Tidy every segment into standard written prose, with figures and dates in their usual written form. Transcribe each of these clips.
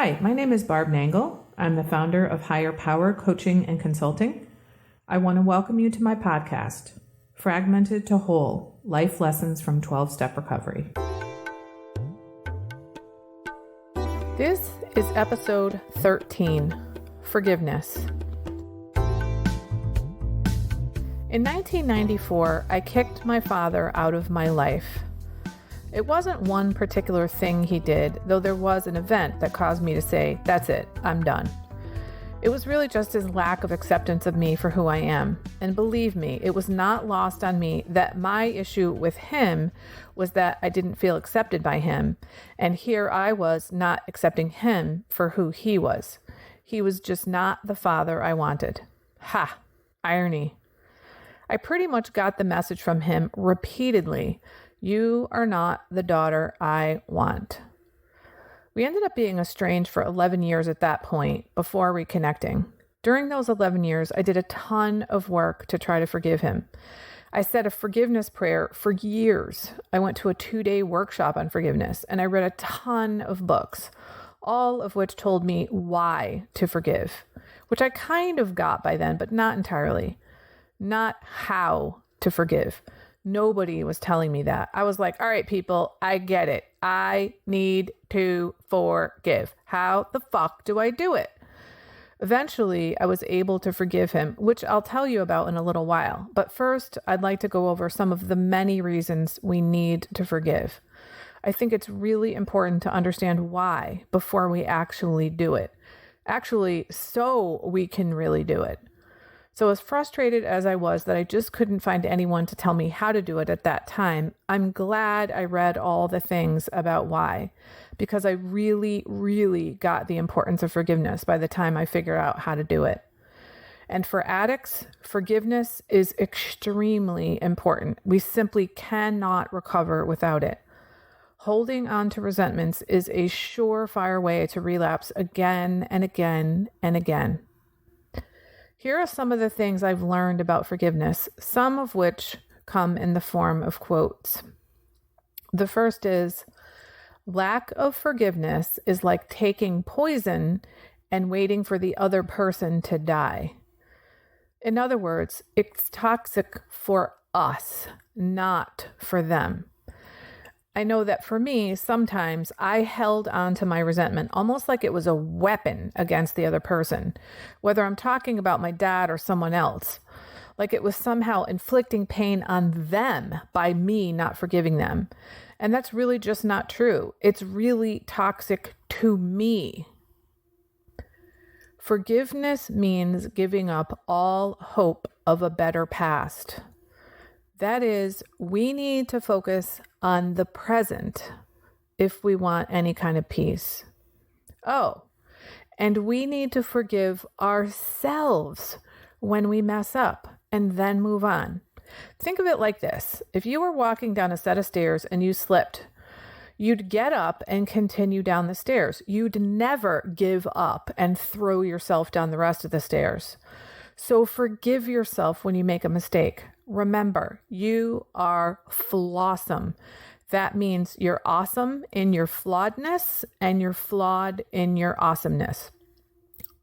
Hi, my name is Barb Nangle. I'm the founder of Higher Power Coaching and Consulting. I want to welcome you to my podcast, Fragmented to Whole, Life Lessons from 12-Step Recovery. This is episode 13, Forgiveness. In 1994, I kicked my father out of my life. It wasn't one particular thing he did, though there was an event that caused me to say, that's it, I'm done. It was really just his lack of acceptance of me for who I am. And believe me, it was not lost on me that my issue with him was that I didn't feel accepted by him. And here I was not accepting him for who he was. He was just not the father I wanted. Ha! Irony. I pretty much got the message from him repeatedly. You are not the daughter I want. We ended up being estranged for 11 years at that point before reconnecting. During those 11 years, I did a ton of work to try to forgive him. I said a forgiveness prayer for years. I went to a 2-day workshop on forgiveness, and I read a ton of books, all of which told me why to forgive, which I kind of got by then, but not entirely. Not how to forgive. Nobody was telling me that. I was like, all right, people, I get it. I need to forgive. How the fuck do I do it? Eventually, I was able to forgive him, which I'll tell you about in a little while. But first, I'd like to go over some of the many reasons we need to forgive. I think it's really important to understand why before we actually do it. Actually, so we can really do it. So as frustrated as I was that I just couldn't find anyone to tell me how to do it at that time, I'm glad I read all the things about why, because I really, really got the importance of forgiveness by the time I figured out how to do it. And for addicts, forgiveness is extremely important. We simply cannot recover without it. Holding on to resentments is a surefire way to relapse again and again and again. Here are some of the things I've learned about forgiveness, some of which come in the form of quotes. The first is, lack of forgiveness is like taking poison and waiting for the other person to die. In other words, it's toxic for us, not for them. I know that for me, sometimes I held on to my resentment almost like it was a weapon against the other person, whether I'm talking about my dad or someone else, like it was somehow inflicting pain on them by me not forgiving them. And that's really just not true. It's really toxic to me. Forgiveness means giving up all hope of a better past. That is, we need to focus on the present if we want any kind of peace. Oh, and we need to forgive ourselves when we mess up and then move on. Think of it like this. If you were walking down a set of stairs and you slipped, you'd get up and continue down the stairs. You'd never give up and throw yourself down the rest of the stairs. So forgive yourself when you make a mistake. Remember, you are flawsome. That means you're awesome in your flawedness and you're flawed in your awesomeness.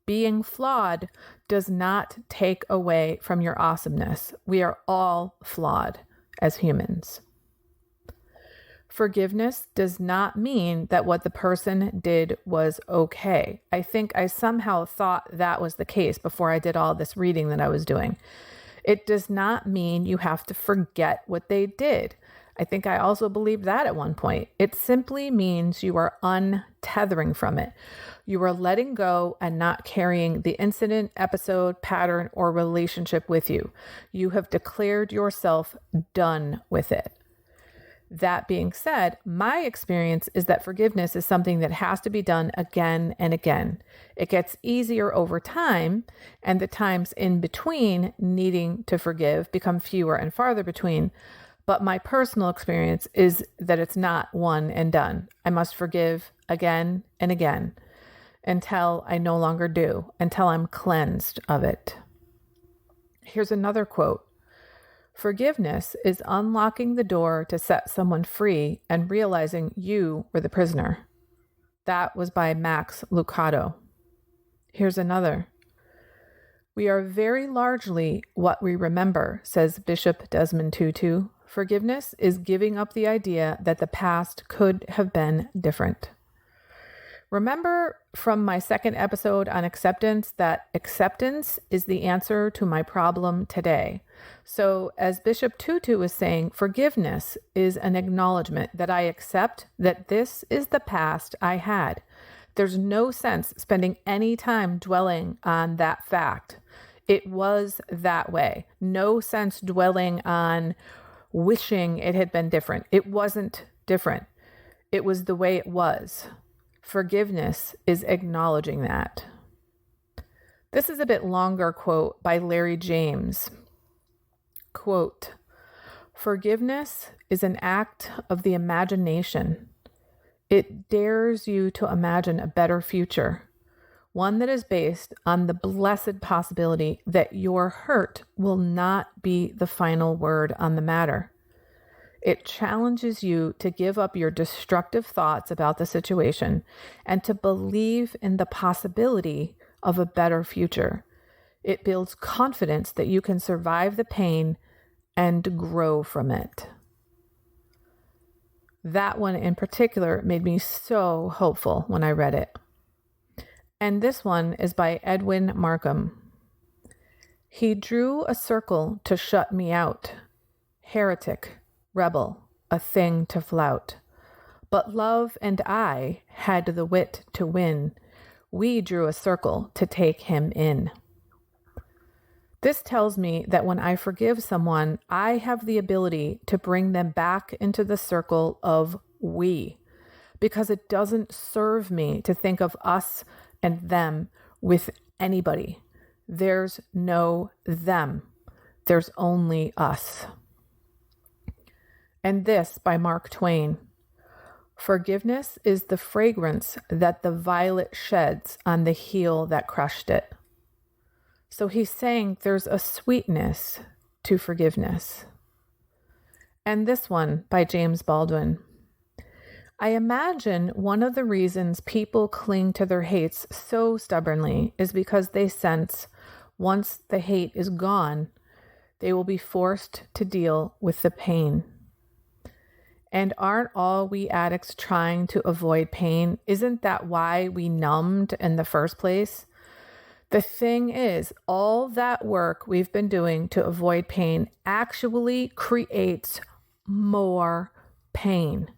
Being flawed does not take away from your awesomeness. We are all flawed as humans. Forgiveness does not mean that what the person did was okay. I think I somehow thought that was the case before I did all this reading that I was doing. It does not mean you have to forget what they did. I think I also believed that at one point. It simply means you are untethering from it. You are letting go and not carrying the incident, episode, pattern, or relationship with you. You have declared yourself done with it. That being said, my experience is that forgiveness is something that has to be done again and again. It gets easier over time, and the times in between needing to forgive become fewer and farther between. But my personal experience is that it's not one and done. I must forgive again and again until I no longer do, until I'm cleansed of it. Here's another quote. Forgiveness is unlocking the door to set someone free and realizing you were the prisoner. That was by Max Lucado. Here's another. We are very largely what we remember, says Bishop Desmond Tutu. Forgiveness is giving up the idea that the past could have been different. Remember from my second episode on acceptance that acceptance is the answer to my problem today. So as Bishop Tutu is saying, forgiveness is an acknowledgement that I accept that this is the past I had. There's no sense spending any time dwelling on that fact. It was that way. No sense dwelling on wishing it had been different. It wasn't different. It was the way it was. Forgiveness is acknowledging that. This is a bit longer quote by Larry James. Quote, forgiveness is an act of the imagination. It dares you to imagine a better future, one that is based on the blessed possibility that your hurt will not be the final word on the matter. It challenges you to give up your destructive thoughts about the situation and to believe in the possibility of a better future. It builds confidence that you can survive the pain and grow from it. That one in particular made me so hopeful when I read it. And this one is by Edwin Markham. He drew a circle to shut me out. Heretic, rebel, a thing to flout. But love and I had the wit to win. We drew a circle to take him in. This tells me that when I forgive someone, I have the ability to bring them back into the circle of we, because it doesn't serve me to think of us and them with anybody. There's no them. There's only us. And this by Mark Twain. Forgiveness is the fragrance that the violet sheds on the heel that crushed it. So he's saying there's a sweetness to forgiveness. And this one by James Baldwin. I imagine one of the reasons people cling to their hates so stubbornly is because they sense once the hate is gone, they will be forced to deal with the pain. And aren't all we addicts trying to avoid pain? Isn't that why we numbed in the first place? The thing is, all that work we've been doing to avoid pain actually creates more pain.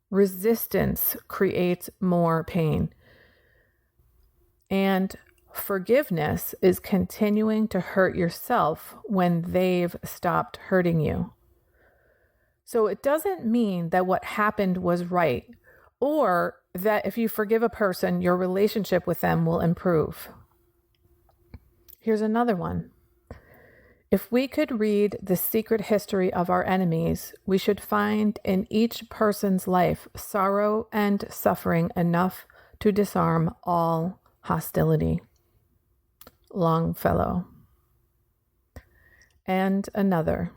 Resistance creates more pain. And forgiveness is continuing to hurt yourself when they've stopped hurting you. So it doesn't mean that what happened was right, or that if you forgive a person, your relationship with them will improve. Here's another one. If we could read the secret history of our enemies, we should find in each person's life sorrow and suffering enough to disarm all hostility. Longfellow. And another.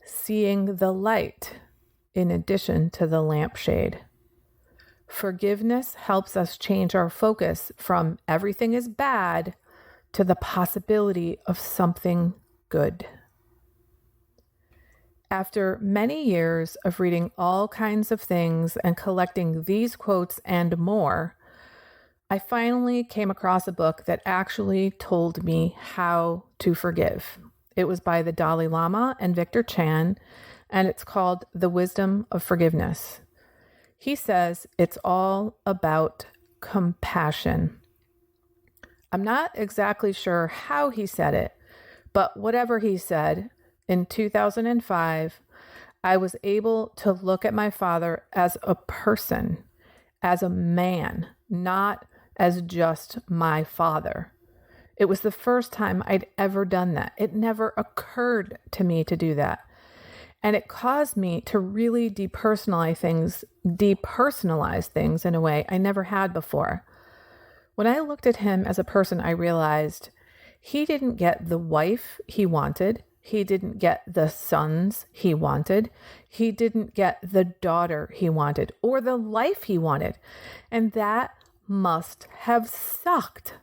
Seeing the light in addition to the lampshade. Forgiveness helps us change our focus from everything is bad to the possibility of something good. After many years of reading all kinds of things and collecting these quotes and more, I finally came across a book that actually told me how to forgive. It was by the Dalai Lama and Victor Chan, and it's called The Wisdom of Forgiveness. He says it's all about compassion. I'm not exactly sure how he said it, but whatever he said, in 2005, I was able to look at my father as a person, as a man, not as just my father. It was the first time I'd ever done that. It never occurred to me to do that. And it caused me to really depersonalize things in a way I never had before. When I looked at him as a person, I realized he didn't get the wife he wanted. He didn't get the sons he wanted. He didn't get the daughter he wanted or the life he wanted. And that must have sucked.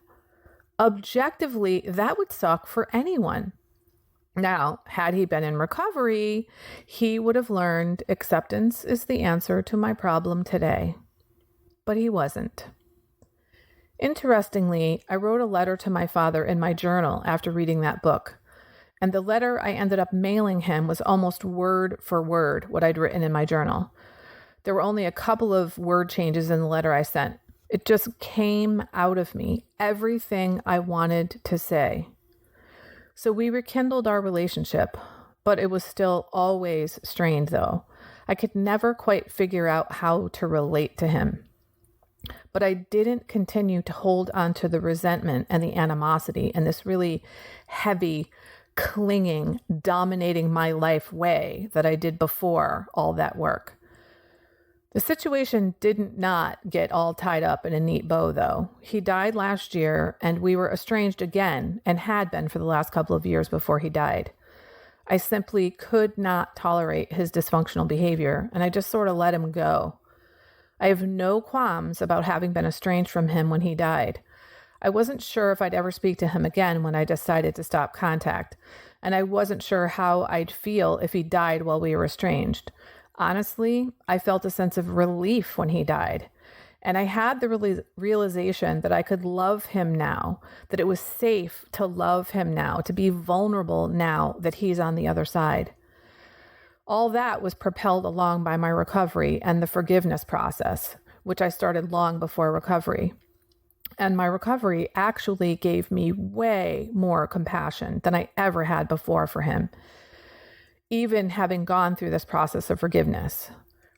Objectively, that would suck for anyone. Now, had he been in recovery, he would have learned acceptance is the answer to my problem today. But he wasn't. Interestingly, I wrote a letter to my father in my journal after reading that book. And the letter I ended up mailing him was almost word for word what I'd written in my journal. There were only a couple of word changes in the letter I sent. It just came out of me, everything I wanted to say. So we rekindled our relationship, but it was still always strained though. I could never quite figure out how to relate to him. But I didn't continue to hold on to the resentment and the animosity and this really heavy, clinging, dominating my life way that I did before all that work. The situation did not get all tied up in a neat bow, though. He died last year, and we were estranged again, and had been for the last couple of years before he died. I simply could not tolerate his dysfunctional behavior, and I just sort of let him go. I have no qualms about having been estranged from him when he died. I wasn't sure if I'd ever speak to him again when I decided to stop contact, and I wasn't sure how I'd feel if he died while we were estranged. Honestly, I felt a sense of relief when he died, and I had the realization that I could love him now, that it was safe to love him now, to be vulnerable now that he's on the other side. All that was propelled along by my recovery and the forgiveness process, which I started long before recovery. And my recovery actually gave me way more compassion than I ever had before for him, even having gone through this process of forgiveness.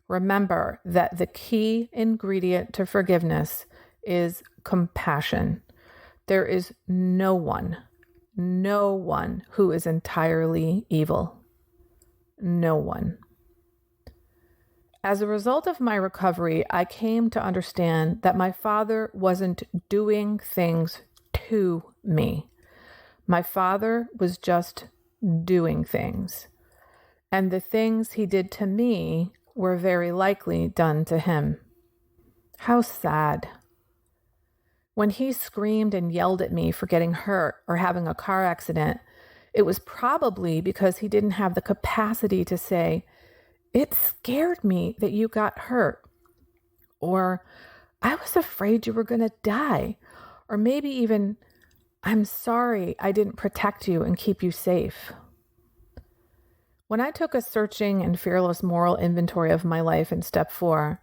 Remember that the key ingredient to forgiveness is compassion. There is no one who is entirely evil. No one. As a result of my recovery, I came to understand that my father wasn't doing things to me. My father was just doing things. And the things he did to me were very likely done to him. How sad. When he screamed and yelled at me for getting hurt or having a car accident, it was probably because he didn't have the capacity to say, "It scared me that you got hurt," or "I was afraid you were going to die," or maybe even, "I'm sorry I didn't protect you and keep you safe." When I took a searching and fearless moral inventory of my life in step 4,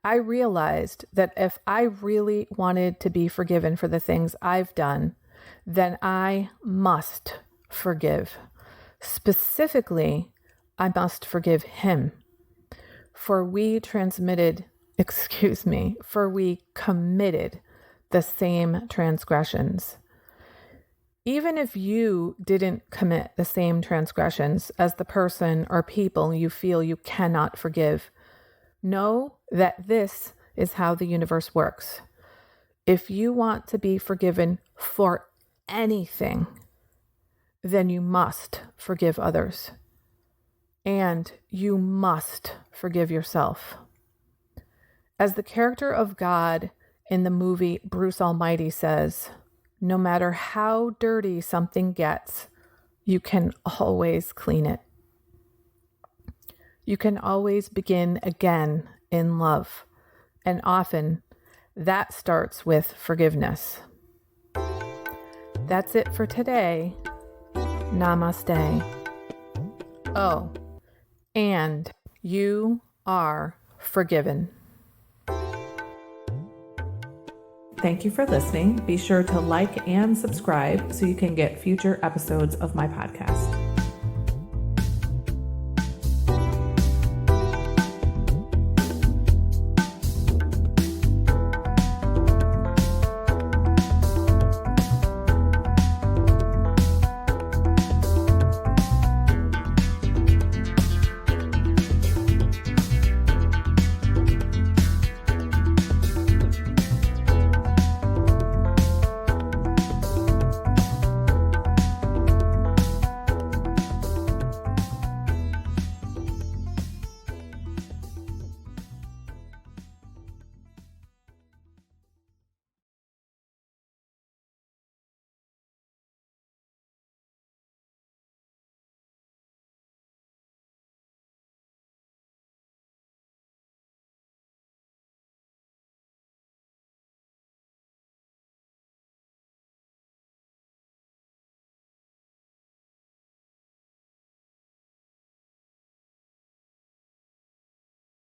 I realized that if I really wanted to be forgiven for the things I've done, then I must forgive. Specifically, I must forgive him. For we committed the same transgressions. Even if you didn't commit the same transgressions as the person or people you feel you cannot forgive, know that this is how the universe works. If you want to be forgiven for anything, then you must forgive others. And you must forgive yourself. As the character of God in the movie Bruce Almighty says, no matter how dirty something gets, you can always clean it. You can always begin again in love. And often that starts with forgiveness. That's it for today. Namaste. Oh, and you are forgiven. Thank you for listening. Be sure to like and subscribe so you can get future episodes of my podcast.